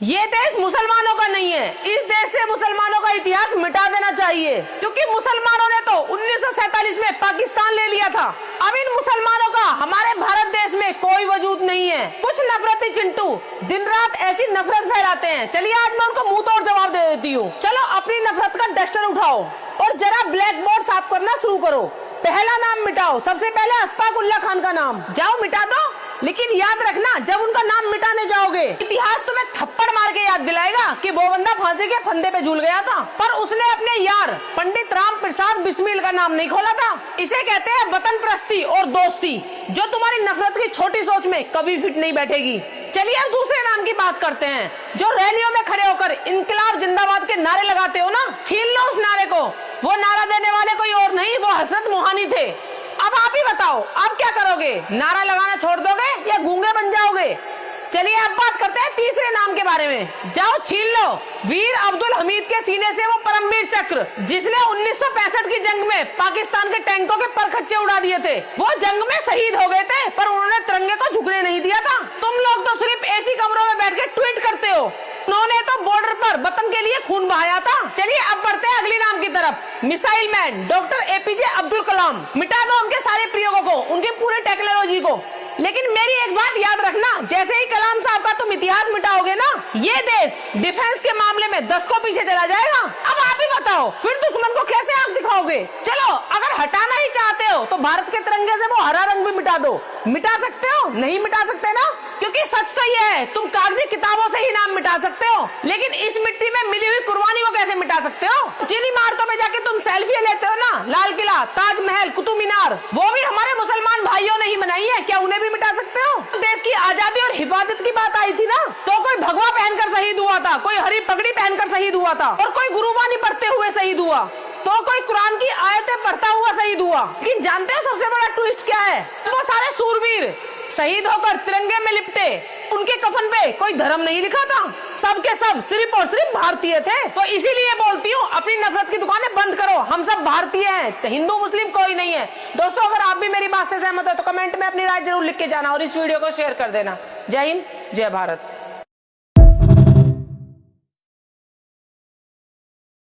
ये देश मुसलमानों का नहीं है। इस देश से मुसलमानों का इतिहास मिटा देना चाहिए, क्योंकि मुसलमानों ने तो 1947 में पाकिस्तान ले लिया था। अब इन मुसलमानों का हमारे भारत देश में कोई वजूद नहीं है। कुछ नफरती चिंटू दिन रात ऐसी नफरत फैलाते हैं। चलिए आज मैं उनको मुंह तोड़ जवाब दे देती हूँ। चलो अपनी नफरत का डस्टर उठाओ और जरा ब्लैक बोर्ड साफ करना शुरू करो। पहला नाम मिटाओ। सबसे पहले अशफाक उल्लाह खान का नाम जाओ मिटा दो, लेकिन याद रखना जब उनका नाम मिटाने जाओगे इतिहास तुम्हें थप्पड़ मार के याद दिलाएगा कि वो बंदा फांसी के फंदे पे झूल गया था, पर उसने अपने यार पंडित राम प्रसाद बिस्मिल का नाम नहीं खोला था। इसे कहते हैं वतन परस्ती और दोस्ती, जो तुम्हारी नफरत की छोटी सोच में कभी फिट नहीं बैठेगी। चलिए अब दूसरे नाम की बात करते हैं। जो रैलियों में खड़े होकर इनकलाब जिंदाबाद के नारे लगाते हो ना, छीन लो उस नारे को। वो नारा देने वाले कोई और नहीं, वो हजरत मोहानी थे। अब आप ही बताओ, अब क्या करोगे? नारा लगाना छोड़ दोगे या गूंगे बन जाओगे? चलिए अब बात करते हैं तीसरे नाम के बारे में। जाओ छीन लो वीर अब्दुल हमीद के सीने से वो परमवीर चक्र, जिसने 1965 की जंग में पाकिस्तान के टैंकों के परखच्चे उड़ा दिए थे। वो जंग में शहीद हो गए थे, पर उन्होंने तिरंगे को झुकने नहीं दिया था। तुम लोग तो सिर्फ एसी कमरों में बैठ के ट्वीट करते हो। उन्होंने तो बॉर्डर पर वतन के लिए खून बहाया था। चलिए अब बढ़ते हैं अगली नाम की तरफ। Missile man doctor APJ Abdul Kalam. मिटा दो उनके सारे प्रयोगों को, उनकी पूरी टेक्नोलॉजी को। लेकिन मेरी एक बात याद रखना, जैसे ही कलाम साहब का तुम इतिहास मिटाओगे ना, ये देश डिफेंस के मामले में 10 को पीछे चला जाएगा। अब आप ही बताओ फिर दुश्मन को कैसे आंख दिखाओगे? चलो अगर हटाना ही चाहते हो तो भारत के तिरंगे से वो हरा रंग भी मिटा दो। मिटा सकते हो? नहीं मिटा सकते ना, क्योंकि सच तो ये है तुम कागजी किताबों से ही नाम मिटा सकते हो, लेकिन इस मिट्टी में मिली हुई कुर्बानी को कैसे मिटा सकते हो? जिन इमारतों में जाके तुम सेल्फी लेते हो ना, लाल किला, ताजमहल, कुतुब मीनार, वो भी हमारे मुसलमान भाइयों ने ही बनाई है। क्या उन्हें भी मिटा सकते हो? देश की आजादी और हिफाजत की बात आई थी ना, तो कोई भगवा पहनकर शहीद हुआ था, कोई हरी पगड़ी पहनकर शहीद हुआ था, और कोई गुरुबानी पढ़ते हुए शहीद हुआ, तो कोई कुरान की आयतें पढ़ता हुआ शहीद हुआ। लेकिन जानते हो सबसे बड़ा ट्विस्ट क्या है? वो सारे सूरवीर शहीद होकर तिरंगे में लिपटे, उनके कफन पे कोई धर्म नहीं लिखा था, सबके सब सिर्फ और सिर्फ भारतीय थे। तो इसीलिए बोलती हूँ अपनी नफरत की दुकानें बंद करो। हम सब भारतीय हैं, तो हिंदू मुस्लिम कोई नहीं है। दोस्तों अगर आप भी मेरी बात से सहमत हो तो कमेंट में अपनी राय जरूर लिख के जाना और इस वीडियो को शेयर कर देना। जय हिंद, जय भारत।